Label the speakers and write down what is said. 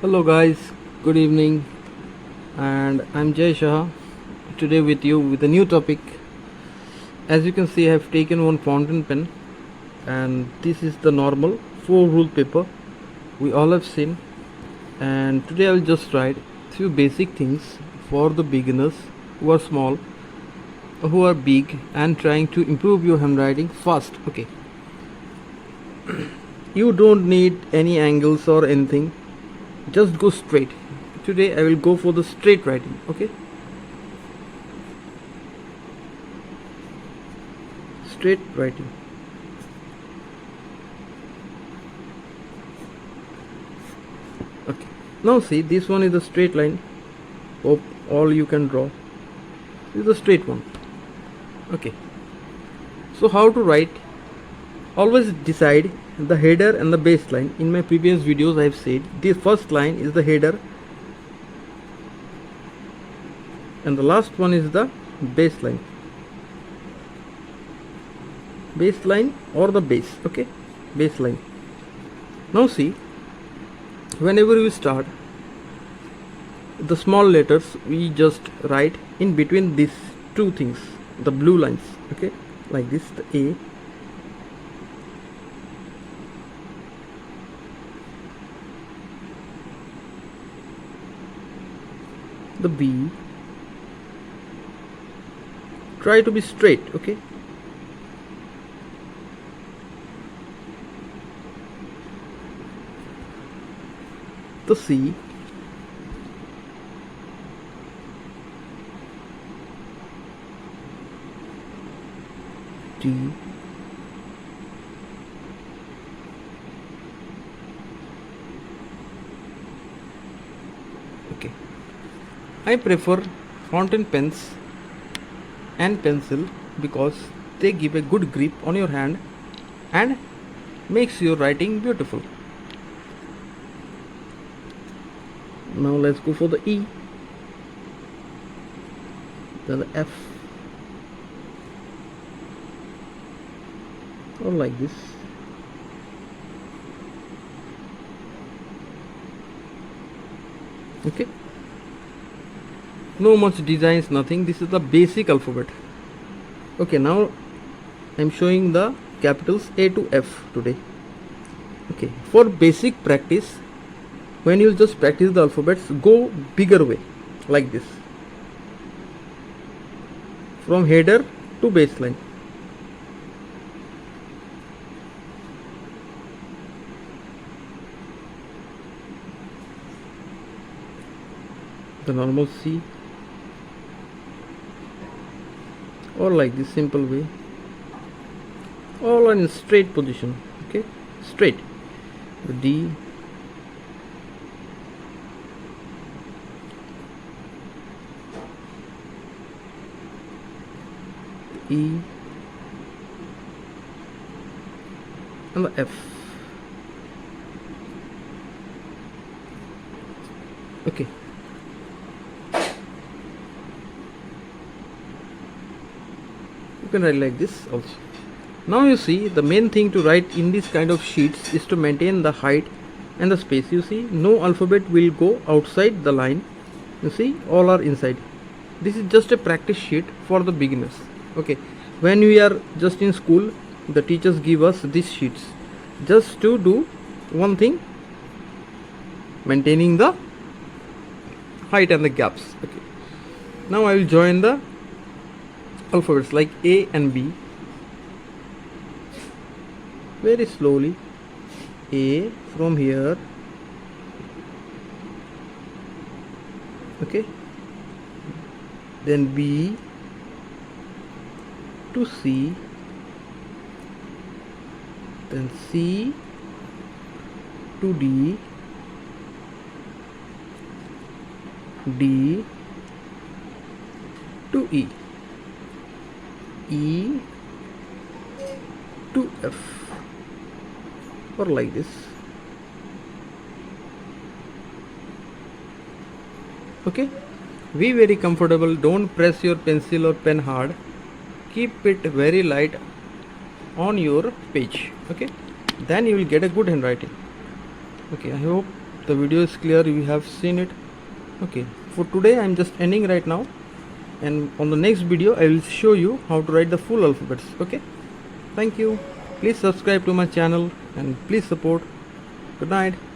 Speaker 1: Hello guys, good evening, and I'm Jay Shah today with you with a new topic. As you can see, I have taken one fountain pen, and this is the normal 4 rule paper we all have seen. And today I'll just write few basic things for the beginners who are small, who are big, and trying to improve your handwriting fast. Okay, you don't need any angles or anything, just go straight. Today I will go for the straight writing. Okay, straight writing. Okay, now see, this one is a straight line. Hope all you can draw. This is a straight one. Okay, so how to write? Always decide the header and the base line. In my previous videos I have said the first line is the header and the last one is the baseline. Baseline or the base. Okay, baseline. Now see, whenever we start the small letters, we just write in between these two things, the blue lines. Okay, like this, the A, the B. Try to be straight. Okay, the C, D, okay. I prefer fountain pens and pencil because they give a good grip on your hand and makes your writing beautiful. Now let's go for the E, then the F, or like this. Okay, no much designs, nothing. This is the basic alphabet. Okay, now I'm showing the capitals A to F today. Okay, for basic practice, when you just practice the alphabets, go bigger way, like this, from header to baseline. The normal C, or like this simple way, all are in straight position. Okay, straight. The D, E, and the F. Okay, you can write like this also. Now you see, the main thing to write in this kind of sheets is to maintain the height and the space. You see, no alphabet will go outside the line. You see, all are inside. This is just a practice sheet for the beginners. Okay, when we are just in school, the teachers give us these sheets just to do one thing, maintaining the height and the gaps. Okay, now I will join the alphabets like A and B very slowly. A from here. Okay, then B to C, then C to D, D to E, E to F, or like this. Okay, be very comfortable. Don't press your pencil or pen hard. Keep it very light on your page. Okay, then you will get a good handwriting. Okay, I hope the video is clear, you have seen it. Okay, for today I'm just ending right now, and on the next video I will show you how to write the full alphabets. Okay, thank you. Please subscribe to my channel and please support. Good night.